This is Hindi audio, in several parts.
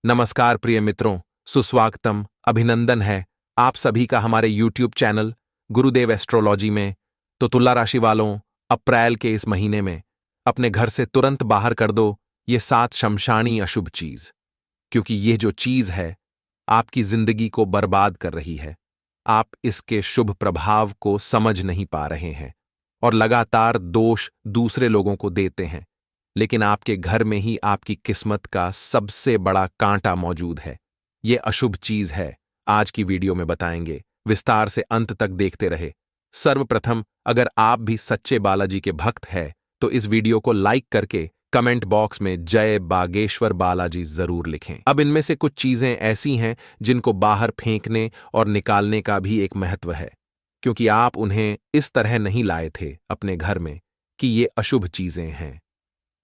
नमस्कार प्रिय मित्रों, सुस्वागतम, अभिनंदन है आप सभी का हमारे YouTube चैनल गुरुदेव एस्ट्रोलॉजी में। तो तुला राशि वालों, अप्रैल के इस महीने में अपने घर से तुरंत बाहर कर दो ये 7 शमशानी अशुभ चीज, क्योंकि ये जो चीज है आपकी जिंदगी को बर्बाद कर रही है। आप इसके शुभ प्रभाव को समझ नहीं पा रहे हैं और लगातार दोष दूसरे लोगों को देते हैं, लेकिन आपके घर में ही आपकी किस्मत का सबसे बड़ा कांटा मौजूद है। ये अशुभ चीज है, आज की वीडियो में बताएंगे। विस्तार से अंत तक देखते रहे। सर्वप्रथम, अगर आप भी सच्चे बालाजी के भक्त हैं तो इस वीडियो को लाइक करके कमेंट बॉक्स में जय बागेश्वर बालाजी जरूर लिखें। अब इनमें से कुछ चीजें ऐसी हैं जिनको बाहर फेंकने और निकालने का भी एक महत्व है, क्योंकि आप उन्हें इस तरह नहीं लाए थे अपने घर में कि ये अशुभ चीजें हैं।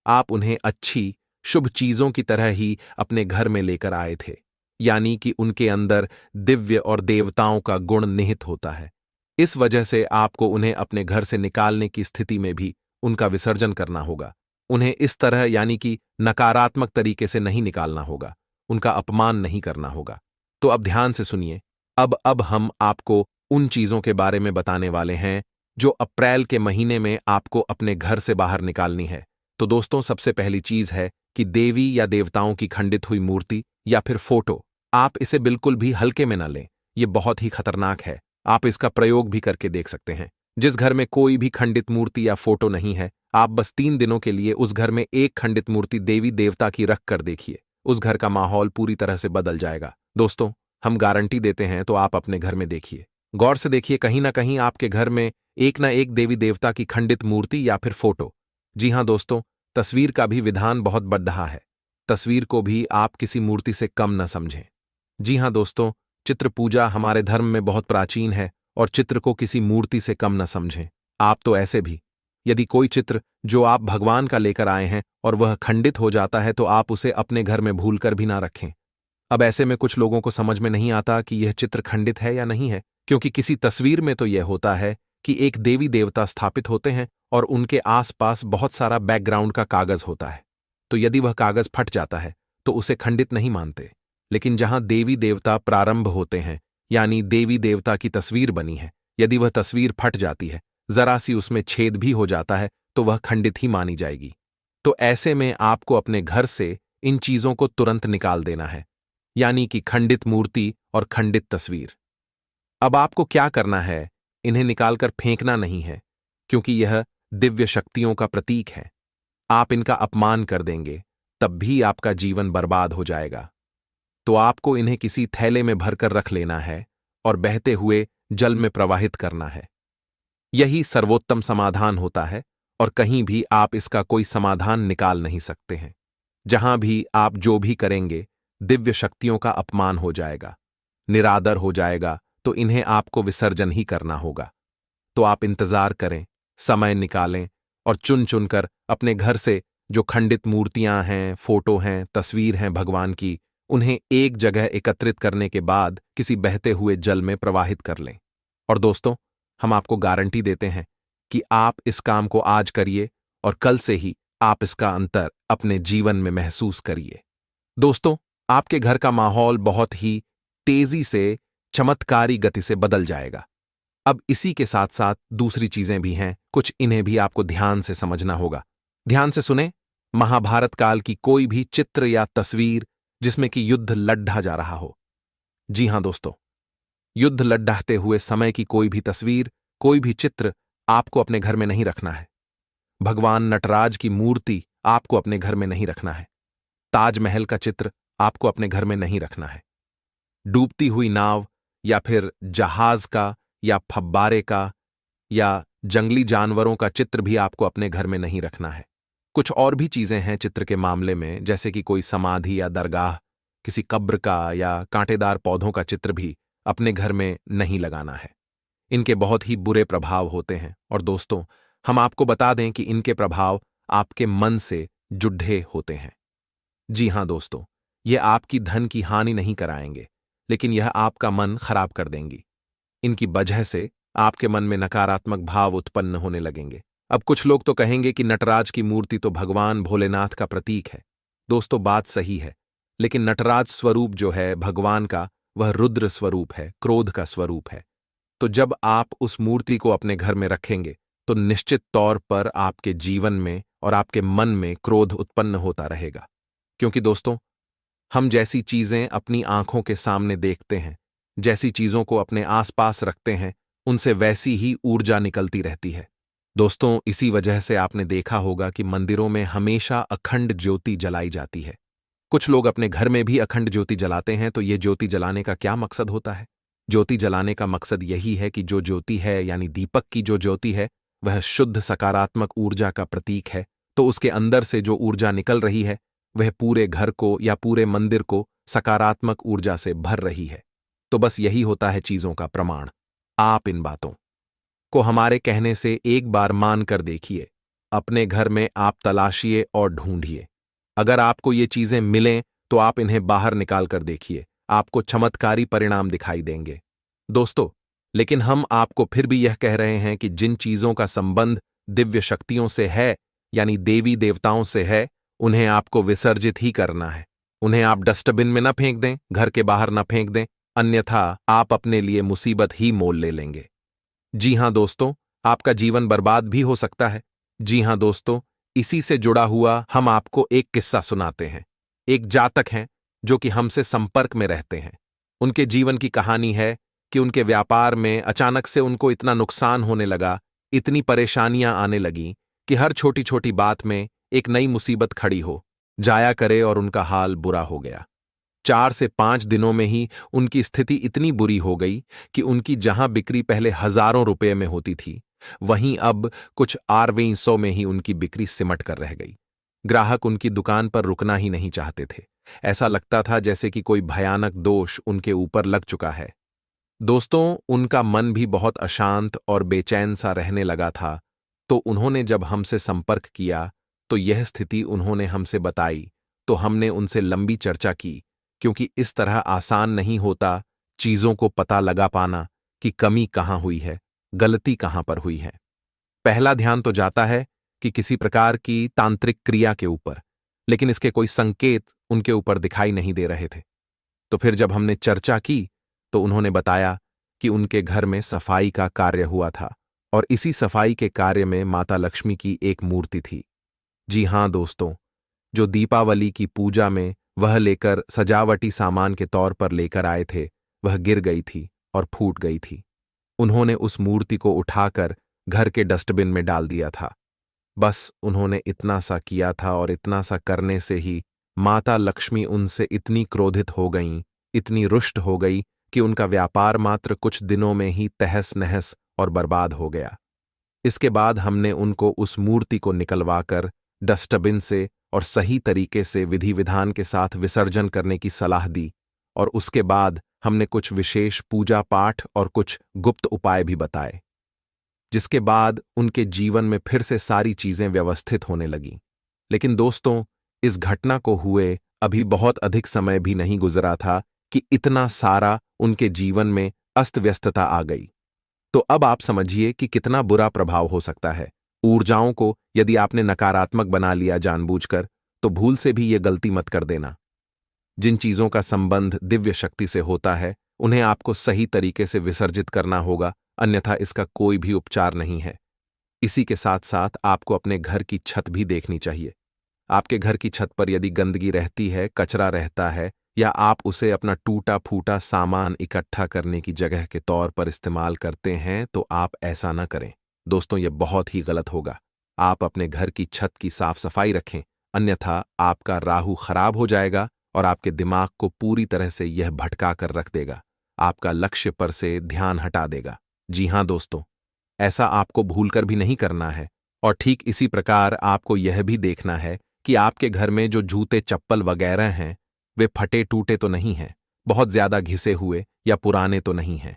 आप उन्हें अच्छी शुभ चीजों की तरह ही अपने घर में लेकर आए थे, यानी कि उनके अंदर दिव्य और देवताओं का गुण निहित होता है। इस वजह से आपको उन्हें अपने घर से निकालने की स्थिति में भी उनका विसर्जन करना होगा। उन्हें इस तरह यानी कि नकारात्मक तरीके से नहीं निकालना होगा, उनका अपमान नहीं करना होगा। तो अब ध्यान से सुनिए। अब हम आपको उन चीजों के बारे में बताने वाले हैं जो अप्रैल के महीने में आपको अपने घर से बाहर निकालनी है। तो दोस्तों, सबसे पहली चीज है कि देवी या देवताओं की खंडित हुई मूर्ति या फिर फोटो। आप इसे बिल्कुल भी हल्के में न लें, यह बहुत ही खतरनाक है। आप इसका प्रयोग भी करके देख सकते हैं। जिस घर में कोई भी खंडित मूर्ति या फोटो नहीं है, आप बस 3 दिनों के लिए उस घर में एक खंडित मूर्ति देवी देवता की रख कर देखिए। उस घर का माहौल पूरी तरह से बदल जाएगा। दोस्तों, हम गारंटी देते हैं, तो आप अपने घर में देखिए, गौर से देखिए, कहीं ना कहीं आपके घर में एक ना एक देवी देवता की खंडित मूर्ति या फिर फोटो। जी हां दोस्तों, तस्वीर का भी विधान बहुत बढ़ा है। तस्वीर को भी आप किसी मूर्ति से कम न समझें। जी हां दोस्तों, चित्र पूजा हमारे धर्म में बहुत प्राचीन है और चित्र को किसी मूर्ति से कम न समझें। आप तो ऐसे भी, यदि कोई चित्र जो आप भगवान का लेकर आए हैं और वह खंडित हो जाता है तो आप उसे अपने घर में भूलकर भी ना रखें। अब ऐसे में कुछ लोगों को समझ में नहीं आता कि यह चित्र खंडित है या नहीं है, क्योंकि किसी तस्वीर में तो यह होता है कि एक देवी देवता स्थापित होते हैं और उनके आसपास बहुत सारा बैकग्राउंड का कागज होता है। तो यदि वह कागज फट जाता है तो उसे खंडित नहीं मानते। लेकिन जहां देवी देवता प्रारंभ होते हैं, यानी देवी देवता की तस्वीर बनी है, यदि वह तस्वीर फट जाती है, जरा सी उसमें छेद भी हो जाता है, तो वह खंडित ही मानी जाएगी। तो ऐसे में आपको अपने घर से इन चीजों को तुरंत निकाल देना है, यानी कि खंडित मूर्ति और खंडित तस्वीर। अब आपको क्या करना है, इन्हें निकालकर फेंकना नहीं है, क्योंकि यह दिव्य शक्तियों का प्रतीक है। आप इनका अपमान कर देंगे तब भी आपका जीवन बर्बाद हो जाएगा। तो आपको इन्हें किसी थैले में भरकर रख लेना है और बहते हुए जल में प्रवाहित करना है। यही सर्वोत्तम समाधान होता है और कहीं भी आप इसका कोई समाधान निकाल नहीं सकते हैं। जहां भी आप जो भी करेंगे, दिव्य शक्तियों का अपमान हो जाएगा, निरादर हो जाएगा, तो इन्हें आपको विसर्जन ही करना होगा। तो आप इंतजार करें, समय निकालें और चुन चुनकर अपने घर से जो खंडित मूर्तियां हैं, फोटो हैं, तस्वीर हैं भगवान की, उन्हें एक जगह एकत्रित करने के बाद किसी बहते हुए जल में प्रवाहित कर लें। और दोस्तों, हम आपको गारंटी देते हैं कि आप इस काम को आज करिए और कल से ही आप इसका अंतर अपने जीवन में महसूस करिए। दोस्तों, आपके घर का माहौल बहुत ही तेजी से, चमत्कारी गति से बदल जाएगा। अब इसी के साथ साथ दूसरी चीजें भी हैं, कुछ इन्हें भी आपको ध्यान से समझना होगा। ध्यान से सुने। महाभारत काल की कोई भी चित्र या तस्वीर जिसमें कि युद्ध लड्ढा जा रहा हो, जी हां दोस्तों, युद्ध लड्ढाते हुए समय की कोई भी तस्वीर, कोई भी चित्र आपको अपने घर में नहीं रखना है। भगवान नटराज की मूर्ति आपको अपने घर में नहीं रखना है। ताजमहल का चित्र आपको अपने घर में नहीं रखना है। डूबती हुई नाव या फिर जहाज का या फब्बारे का या जंगली जानवरों का चित्र भी आपको अपने घर में नहीं रखना है। कुछ और भी चीजें हैं चित्र के मामले में, जैसे कि कोई समाधि या दरगाह, किसी कब्र का या कांटेदार पौधों का चित्र भी अपने घर में नहीं लगाना है। इनके बहुत ही बुरे प्रभाव होते हैं और दोस्तों, हम आपको बता दें कि इनके प्रभाव आपके मन से जुड़े होते हैं। जी हां दोस्तों, ये आपकी धन की हानि नहीं कराएंगे, लेकिन यह आपका मन खराब कर देंगी। इनकी वजह से आपके मन में नकारात्मक भाव उत्पन्न होने लगेंगे। अब कुछ लोग तो कहेंगे कि नटराज की मूर्ति तो भगवान भोलेनाथ का प्रतीक है। दोस्तों, बात सही है, लेकिन नटराज स्वरूप जो है भगवान का, वह रुद्र स्वरूप है, क्रोध का स्वरूप है। तो जब आप उस मूर्ति को अपने घर में रखेंगे तो निश्चित तौर पर आपके जीवन में और आपके मन में क्रोध उत्पन्न होता रहेगा। क्योंकि दोस्तों, हम जैसी चीजें अपनी आंखों के सामने देखते हैं, जैसी चीजों को अपने आसपास रखते हैं, उनसे वैसी ही ऊर्जा निकलती रहती है। दोस्तों, इसी वजह से आपने देखा होगा कि मंदिरों में हमेशा अखंड ज्योति जलाई जाती है। कुछ लोग अपने घर में भी अखंड ज्योति जलाते हैं। तो ये ज्योति जलाने का क्या मकसद होता है? ज्योति जलाने का मकसद यही है कि जो ज्योति है, यानी दीपक की जो ज्योति है, वह शुद्ध सकारात्मक ऊर्जा का प्रतीक है। तो उसके अंदर से जो ऊर्जा निकल रही है, वह पूरे घर को या पूरे मंदिर को सकारात्मक ऊर्जा से भर रही है। तो बस यही होता है चीजों का प्रमाण। आप इन बातों को हमारे कहने से एक बार मान कर देखिए। अपने घर में आप तलाशिए और ढूंढिए। अगर आपको ये चीजें मिलें तो आप इन्हें बाहर निकाल कर देखिए, आपको चमत्कारी परिणाम दिखाई देंगे। दोस्तों, लेकिन हम आपको फिर भी यह कह रहे हैं कि जिन चीजों का संबंध दिव्य शक्तियों से है, यानी देवी देवताओं से है, उन्हें आपको विसर्जित ही करना है। उन्हें आप डस्टबिन में न फेंक दें, घर के बाहर न फेंक दें, अन्यथा आप अपने लिए मुसीबत ही मोल ले लेंगे। जी हां दोस्तों, आपका जीवन बर्बाद भी हो सकता है। जी हां दोस्तों, इसी से जुड़ा हुआ हम आपको एक किस्सा सुनाते हैं। एक जातक हैं जो कि हमसे संपर्क में रहते हैं। उनके जीवन की कहानी है कि उनके व्यापार में अचानक से उनको इतना नुकसान होने लगा, इतनी परेशानियां आने लगीं कि हर छोटी छोटी बात में एक नई मुसीबत खड़ी हो जाया करे और उनका हाल बुरा हो गया। 4 से 5 दिनों में ही उनकी स्थिति इतनी बुरी हो गई कि उनकी जहां बिक्री पहले हजारों रुपए में होती थी, वहीं अब कुछ 800 में ही उनकी बिक्री सिमट कर रह गई। ग्राहक उनकी दुकान पर रुकना ही नहीं चाहते थे। ऐसा लगता था जैसे कि कोई भयानक दोष उनके ऊपर लग चुका है। दोस्तों, उनका मन भी बहुत अशांत और बेचैन सा रहने लगा था। तो उन्होंने जब हमसे संपर्क किया तो यह स्थिति उन्होंने हमसे बताई। तो हमने उनसे लंबी चर्चा की, क्योंकि इस तरह आसान नहीं होता चीजों को पता लगा पाना कि कमी कहां हुई है, गलती कहां पर हुई है। पहला ध्यान तो जाता है कि किसी प्रकार की तांत्रिक क्रिया के ऊपर, लेकिन इसके कोई संकेत उनके ऊपर दिखाई नहीं दे रहे थे। तो फिर जब हमने चर्चा की तो उन्होंने बताया कि उनके घर में सफाई का कार्य हुआ था और इसी सफाई के कार्य में माता लक्ष्मी की एक मूर्ति थी। जी हां दोस्तों, जो दीपावली की पूजा में वह लेकर सजावटी सामान के तौर पर लेकर आए थे, वह गिर गई थी और फूट गई थी। उन्होंने उस मूर्ति को उठाकर घर के डस्टबिन में डाल दिया था। बस उन्होंने इतना सा किया था और इतना सा करने से ही माता लक्ष्मी उनसे इतनी क्रोधित हो गईं, इतनी रुष्ट हो गई कि उनका व्यापार मात्र कुछ दिनों में ही तहस नहस और बर्बाद हो गया। इसके बाद हमने उनको उस मूर्ति को निकलवाकर डस्टबिन से और सही तरीके से विधि विधान के साथ विसर्जन करने की सलाह दी और उसके बाद हमने कुछ विशेष पूजा पाठ और कुछ गुप्त उपाय भी बताए, जिसके बाद उनके जीवन में फिर से सारी चीजें व्यवस्थित होने लगीं। लेकिन दोस्तों, इस घटना को हुए अभी बहुत अधिक समय भी नहीं गुजरा था कि इतना सारा उनके जीवन में अस्त व्यस्तता आ गई। तो अब आप समझिए कि कितना बुरा प्रभाव हो सकता है। ऊर्जाओं को यदि आपने नकारात्मक बना लिया जानबूझकर, तो भूल से भी ये गलती मत कर देना। जिन चीजों का संबंध दिव्य शक्ति से होता है, उन्हें आपको सही तरीके से विसर्जित करना होगा, अन्यथा इसका कोई भी उपचार नहीं है। इसी के साथ साथ आपको अपने घर की छत भी देखनी चाहिए। आपके घर की छत पर यदि गंदगी रहती है, कचरा रहता है, या आप उसे अपना टूटा फूटा सामान इकट्ठा करने की जगह के तौर पर इस्तेमाल करते हैं, तो आप ऐसा न करें। दोस्तों, यह बहुत ही गलत होगा। आप अपने घर की छत की साफ सफाई रखें, अन्यथा आपका राहु खराब हो जाएगा और आपके दिमाग को पूरी तरह से यह भटका कर रख देगा, आपका लक्ष्य पर से ध्यान हटा देगा। जी हां दोस्तों, ऐसा आपको भूलकर भी नहीं करना है। और ठीक इसी प्रकार आपको यह भी देखना है कि आपके घर में जो जूते चप्पल वगैरह हैं, वे फटे टूटे तो नहीं हैं, बहुत ज्यादा घिसे हुए या पुराने तो नहीं हैं।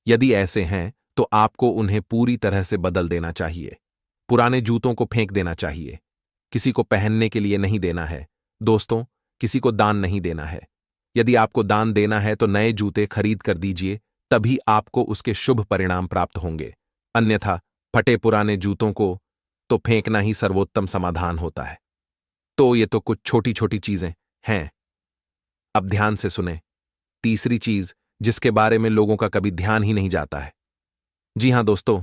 यदि ऐसे हैं तो आपको उन्हें पूरी तरह से बदल देना चाहिए। पुराने जूतों को फेंक देना चाहिए। किसी को पहनने के लिए नहीं देना है। दोस्तों, किसी को दान नहीं देना है। यदि आपको दान देना है तो नए जूते खरीद कर दीजिए, तभी आपको उसके शुभ परिणाम प्राप्त होंगे। अन्यथा फटे पुराने जूतों को तो फेंकना ही सर्वोत्तम समाधान होता है। तो ये तो कुछ छोटी छोटी चीजें हैं। अब ध्यान से सुने। तीसरी चीज जिसके बारे में लोगों का कभी ध्यान ही नहीं जाता है। जी हां दोस्तों,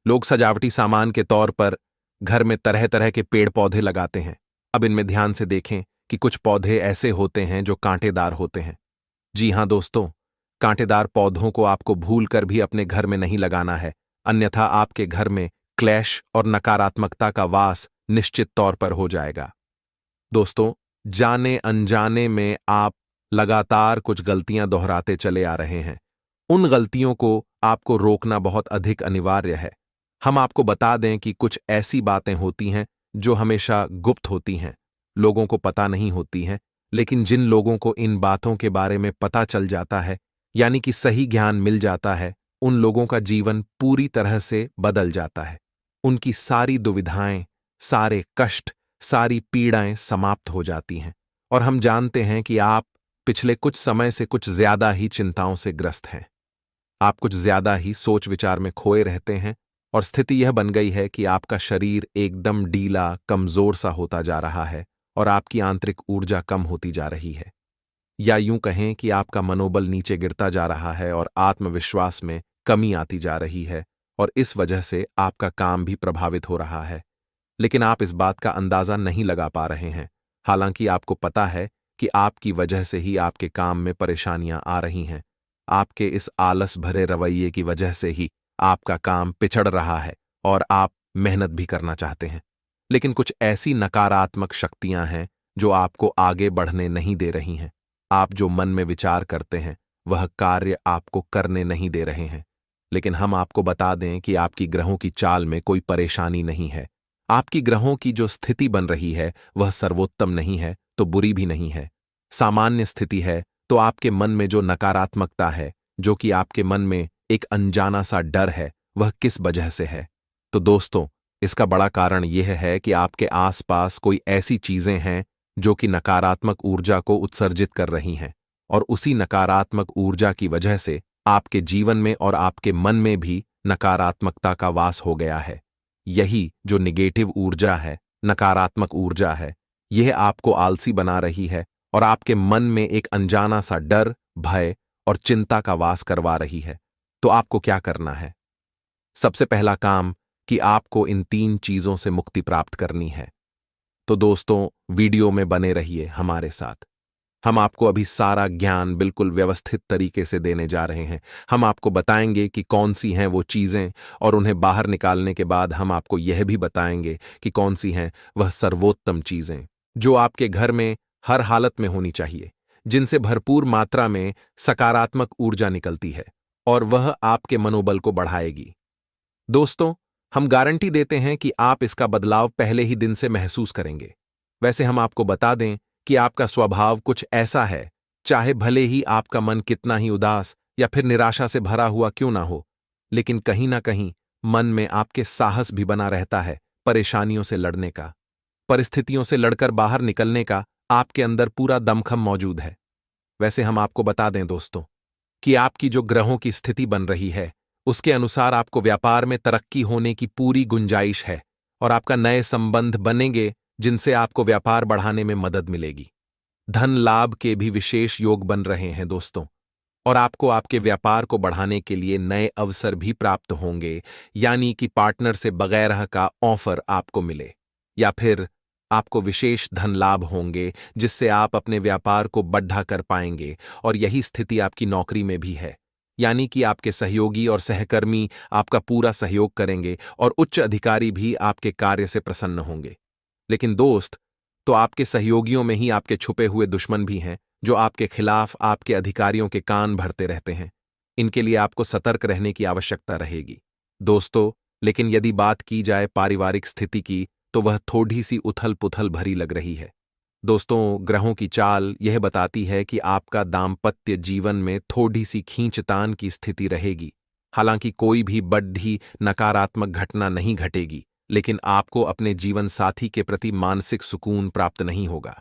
लोग सजावटी सामान के तौर पर घर में तरह तरह के पेड़ पौधे लगाते हैं। अब इनमें ध्यान से देखें कि कुछ पौधे ऐसे होते हैं जो कांटेदार होते हैं। जी हां दोस्तों, कांटेदार पौधों को आपको भूल कर भी अपने घर में नहीं लगाना है, अन्यथा आपके घर में क्लेश और नकारात्मकता का वास निश्चित तौर पर हो जाएगा। दोस्तों, जाने अनजाने में आप लगातार कुछ गलतियां दोहराते चले आ रहे हैं। उन गलतियों को आपको रोकना बहुत अधिक अनिवार्य है। हम आपको बता दें कि कुछ ऐसी बातें होती हैं जो हमेशा गुप्त होती हैं, लोगों को पता नहीं होती हैं, लेकिन जिन लोगों को इन बातों के बारे में पता चल जाता है, यानी कि सही ज्ञान मिल जाता है, उन लोगों का जीवन पूरी तरह से बदल जाता है। उनकी सारी दुविधाएं, सारे कष्ट, सारी पीड़ाएं समाप्त हो जाती हैं। और हम जानते हैं कि आप पिछले कुछ समय से कुछ ज्यादा ही चिंताओं से ग्रस्त हैं। आप कुछ ज्यादा ही सोच विचार में खोए रहते हैं और स्थिति यह बन गई है कि आपका शरीर एकदम ढीला, कमजोर सा होता जा रहा है और आपकी आंतरिक ऊर्जा कम होती जा रही है। या यूं कहें कि आपका मनोबल नीचे गिरता जा रहा है और आत्मविश्वास में कमी आती जा रही है और इस वजह से आपका काम भी प्रभावित हो रहा है। लेकिन आप इस बात का अंदाजा नहीं लगा पा रहे हैं, हालांकि आपको पता है कि आपकी वजह से ही आपके काम में परेशानियां आ रही हैं। आपके इस आलस भरे रवैये की वजह से ही आपका काम पिछड़ रहा है और आप मेहनत भी करना चाहते हैं, लेकिन कुछ ऐसी नकारात्मक शक्तियां हैं जो आपको आगे बढ़ने नहीं दे रही हैं। आप जो मन में विचार करते हैं वह कार्य आपको करने नहीं दे रहे हैं। लेकिन हम आपको बता दें कि आपकी ग्रहों की चाल में कोई परेशानी नहीं है। आपकी ग्रहों की जो स्थिति बन रही है वह सर्वोत्तम नहीं है तो बुरी भी नहीं है, सामान्य स्थिति है। तो आपके मन में जो नकारात्मकता है, जो कि आपके मन में एक अनजाना सा डर है, वह किस वजह से है? तो दोस्तों, इसका बड़ा कारण यह है कि आपके आसपास कोई ऐसी चीजें हैं जो कि नकारात्मक ऊर्जा को उत्सर्जित कर रही हैं और उसी नकारात्मक ऊर्जा की वजह से आपके जीवन में और आपके मन में भी नकारात्मकता का वास हो गया है। यही जो निगेटिव ऊर्जा है, नकारात्मक ऊर्जा है, यह आपको आलसी बना रही है और आपके मन में एक अनजाना सा डर, भय और चिंता का वास करवा रही है। तो आपको क्या करना है? सबसे पहला काम कि आपको इन 3 चीजों से मुक्ति प्राप्त करनी है। तो दोस्तों, वीडियो में बने रहिए हमारे साथ। हम आपको अभी सारा ज्ञान बिल्कुल व्यवस्थित तरीके से देने जा रहे हैं। हम आपको बताएंगे कि कौन सी हैं वो चीजें और उन्हें बाहर निकालने के बाद हम आपको यह भी बताएंगे कि कौन सी हैं वह सर्वोत्तम चीजें जो आपके घर में हर हालत में होनी चाहिए, जिनसे भरपूर मात्रा में सकारात्मक ऊर्जा निकलती है और वह आपके मनोबल को बढ़ाएगी। दोस्तों, हम गारंटी देते हैं कि आप इसका बदलाव पहले ही दिन से महसूस करेंगे। वैसे हम आपको बता दें कि आपका स्वभाव कुछ ऐसा है, चाहे भले ही आपका मन कितना ही उदास या फिर निराशा से भरा हुआ क्यों ना हो, लेकिन कहीं ना कहीं मन में आपके साहस भी बना रहता है परेशानियों से लड़ने का, परिस्थितियों से लड़कर बाहर निकलने का आपके अंदर पूरा दमखम मौजूद है। वैसे हम आपको बता दें दोस्तों कि आपकी जो ग्रहों की स्थिति बन रही है उसके अनुसार आपको व्यापार में तरक्की होने की पूरी गुंजाइश है और आपका नए संबंध बनेंगे जिनसे आपको व्यापार बढ़ाने में मदद मिलेगी। धन लाभ के भी विशेष योग बन रहे हैं दोस्तों, और आपको आपके व्यापार को बढ़ाने के लिए नए अवसर भी प्राप्त होंगे, यानी कि पार्टनर से बगैर का ऑफर आपको मिले, या फिर आपको विशेष धन लाभ होंगे जिससे आप अपने व्यापार को बढ़ा कर पाएंगे। और यही स्थिति आपकी नौकरी में भी है, यानी कि आपके सहयोगी और सहकर्मी आपका पूरा सहयोग करेंगे और उच्च अधिकारी भी आपके कार्य से प्रसन्न होंगे। लेकिन दोस्त, तो आपके सहयोगियों में ही आपके छुपे हुए दुश्मन भी हैं जो आपके खिलाफ आपके अधिकारियों के कान भरते रहते हैं। इनके लिए आपको सतर्क रहने की आवश्यकता रहेगी दोस्तों। लेकिन यदि बात की जाए पारिवारिक स्थिति की तो वह थोड़ी सी उथल पुथल भरी लग रही है। दोस्तों, ग्रहों की चाल यह बताती है कि आपका दाम्पत्य जीवन में थोड़ी सी खींचतान की स्थिति रहेगी। हालांकि कोई भी बड़ी नकारात्मक घटना नहीं घटेगी, लेकिन आपको अपने जीवन साथी के प्रति मानसिक सुकून प्राप्त नहीं होगा।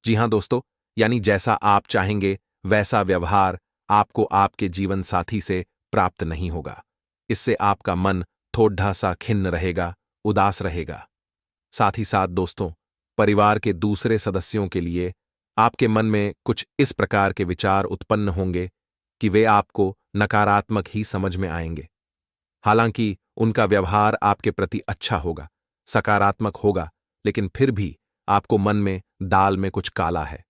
जी हां दोस्तों, यानी जैसा आप चाहेंगे वैसा व्यवहार आपको आपके जीवन साथी से प्राप्त नहीं होगा। इससे आपका मन थोड़ा सा खिन्न रहेगा, उदास रहेगा। साथ ही साथ दोस्तों, परिवार के दूसरे सदस्यों के लिए आपके मन में कुछ इस प्रकार के विचार उत्पन्न होंगे कि वे आपको नकारात्मक ही समझ में आएंगे। हालांकि उनका व्यवहार आपके प्रति अच्छा होगा, सकारात्मक होगा, लेकिन फिर भी आपको मन में दाल में कुछ काला है।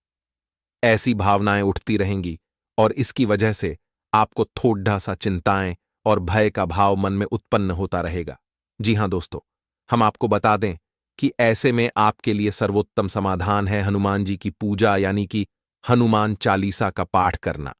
ऐसी भावनाएं उठती रहेंगी और इसकी वजह से आपको थोड़ा सा चिंताएं और भय का भाव मन में उत्पन्न होता रहेगा। जी हां दोस्तों, हम आपको बता दें कि ऐसे में आपके लिए सर्वोत्तम समाधान है हनुमान जी की पूजा, यानी कि हनुमान चालीसा का पाठ करना।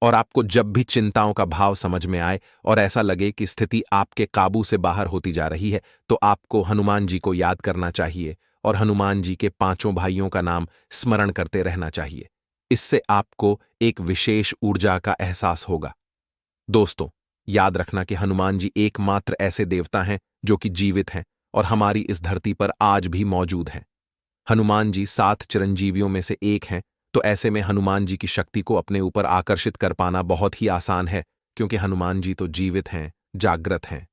और आपको जब भी चिंताओं का भाव समझ में आए और ऐसा लगे कि स्थिति आपके काबू से बाहर होती जा रही है, तो आपको हनुमान जी को याद करना चाहिए और हनुमान जी के पांचों भाइयों का नाम स्मरण करते रहना चाहिए। इससे आपको एक विशेष ऊर्जा का एहसास होगा। दोस्तों, याद रखना कि हनुमान जी एकमात्र ऐसे देवता हैं जो कि जीवित हैं और हमारी इस धरती पर आज भी मौजूद हैं। हनुमान जी 7 चिरंजीवियों में से एक हैं, तो ऐसे में हनुमान जी की शक्ति को अपने ऊपर आकर्षित कर पाना बहुत ही आसान है, क्योंकि हनुमान जी तो जीवित हैं, जागृत हैं।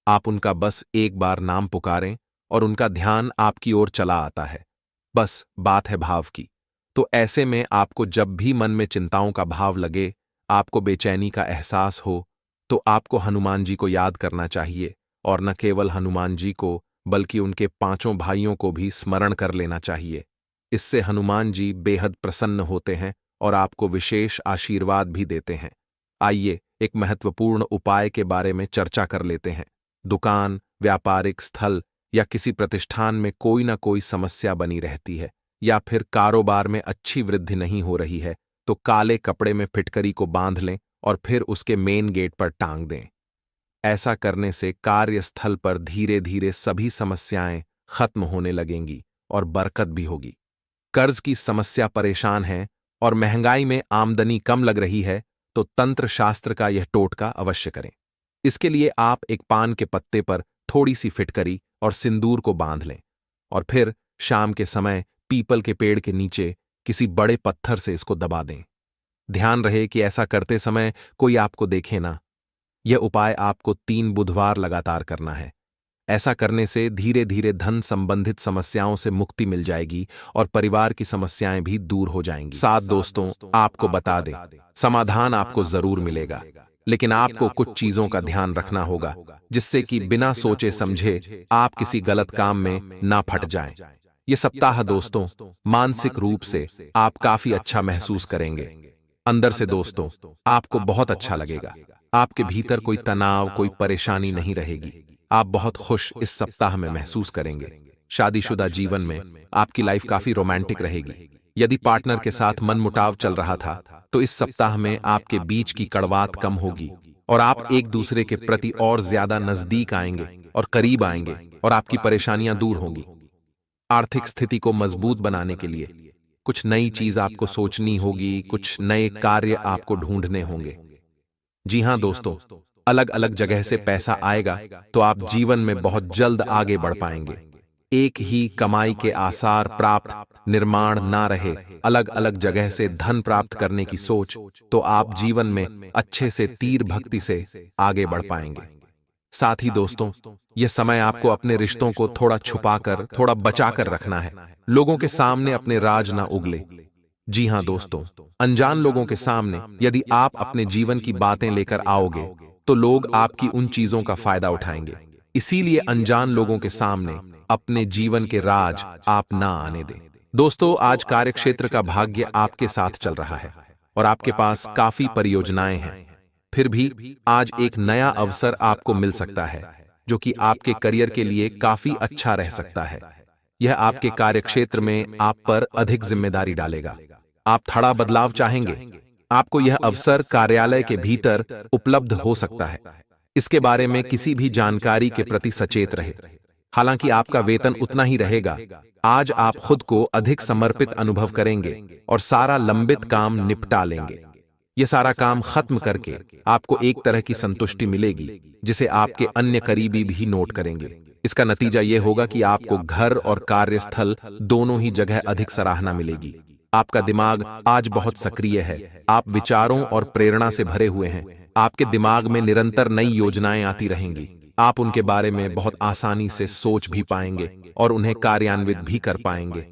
आप उनका बस एक बार नाम पुकारें और उनका ध्यान आपकी ओर चला आता है। बस बात है भाव की। तो ऐसे में आपको जब भी मन में चिंताओं का भाव लगे, आपको बेचैनी का एहसास हो, तो आपको हनुमान जी को याद करना चाहिए और न केवल हनुमान जी को बल्कि उनके पांचों भाइयों को भी स्मरण कर लेना चाहिए। इससे हनुमान जी बेहद प्रसन्न होते हैं और आपको विशेष आशीर्वाद भी देते हैं। आइए एक महत्वपूर्ण उपाय के बारे में चर्चा कर लेते हैं। दुकान, व्यापारिक स्थल या किसी प्रतिष्ठान में कोई ना कोई समस्या बनी रहती है या फिर कारोबार में अच्छी वृद्धि नहीं हो रही है, तो काले कपड़े में फिटकरी को बांध लें और फिर उसके मेन गेट पर टांग दें। ऐसा करने से कार्यस्थल पर धीरे धीरे सभी समस्याएं खत्म होने लगेंगी और बरकत भी होगी। कर्ज की समस्या परेशान है और महंगाई में आमदनी कम लग रही है, तो तंत्र शास्त्र का यह टोटका अवश्य करें। इसके लिए आप एक पान के पत्ते पर थोड़ी सी फिटकरी और सिंदूर को बांध लें और फिर शाम के समय पीपल के पेड़ के नीचे किसी बड़े पत्थर से इसको दबा दें। ध्यान रहे कि ऐसा करते समय कोई आपको देखे ना। यह उपाय आपको 3 बुधवार लगातार करना है। ऐसा करने से धीरे धीरे धन संबंधित समस्याओं से मुक्ति मिल जाएगी और परिवार की समस्याएं भी दूर हो जाएंगी। साथ दोस्तों, आपको बता दें, समाधान आपको जरूर मिलेगा, लेकिन आपको कुछ चीजों का ध्यान रखना होगा, जिससे कि बिना सोचे समझे आप किसी गलत काम में ना फट जाएं। ये सप्ताह दोस्तों, मानसिक रूप से आप काफी अच्छा महसूस करेंगे। अंदर से दोस्तों, आपको बहुत अच्छा लगेगा। आपके भीतर कोई तनाव, कोई परेशानी नहीं रहेगी। आप बहुत खुश इस सप्ताह में महसूस करेंगे। शादीशुदा जीवन में आपकी लाइफ काफी रोमांटिक रहेगी। यदि पार्टनर के साथ मनमुटाव चल रहा था, तो इस सप्ताह में आपके बीच की कड़वाहट कम होगी और आप एक दूसरे के प्रति और ज्यादा नजदीक आएंगे और करीब आएंगे और आपकी परेशानियां दूर होंगी। आर्थिक स्थिति को मजबूत बनाने के लिए कुछ नई चीज आपको सोचनी होगी, कुछ नए कार्य आपको ढूंढने होंगे। जी हां दोस्तों, अलग अलग जगह से पैसा आएगा तो आप जीवन में बहुत जल्द आगे बढ़ पाएंगे। एक ही कमाई के आसार प्राप्त निर्माण ना रहे, अलग अलग जगह से धन प्राप्त करने की सोच, तो आप जीवन में अच्छे से तीर भक्ति से आगे बढ़ पाएंगे। साथ ही दोस्तों, यह समय आपको अपने रिश्तों को थोड़ा छुपाकर, थोड़ा बचाकर रखना है। लोगों के सामने अपने राज ना उगले। जी हां दोस्तों, अनजान लोगों के सामने यदि आप अपने जीवन की बातें लेकर आओगे, तो लोग आपकी उन चीजों का फायदा उठाएंगे। इसीलिए अनजान लोगों के सामने अपने जीवन के राज आप ना आने दें। दोस्तों, आज कार्यक्षेत्र का भाग्य आपके साथ चल रहा है और आपके पास काफी परियोजनाएं हैं। फिर भी आज एक नया अवसर आपको मिल सकता है, जो कि आपके करियर के लिए काफी अच्छा रह सकता है। यह आपके कार्यक्षेत्र में आप पर अधिक जिम्मेदारी डालेगा। आप थोड़ा बदलाव चाहेंगे। आपको यह अवसर कार्यालय के भीतर उपलब्ध हो सकता है। इसके बारे में किसी भी जानकारी के प्रति सचेत रहे। हालांकि आपका वेतन उतना ही रहेगा। आज आप खुद को अधिक समर्पित अनुभव करेंगे और सारा लंबित काम निपटा लेंगे। यह सारा काम खत्म करके आपको एक तरह की संतुष्टि मिलेगी, जिसे आपके अन्य करीबी भी नोट करेंगे। इसका नतीजा यह होगा कि आपको घर और कार्यस्थल दोनों ही जगह अधिक सराहना मिलेगी। आपका दिमाग आज बहुत सक्रिय है। आप विचारों और प्रेरणा से भरे हुए हैं। आपके दिमाग में निरंतर नई योजनाएं आती रहेंगी। आप उनके बारे में बहुत आसानी से सोच भी पाएंगे और उन्हें कार्यान्वित भी कर पाएंगे।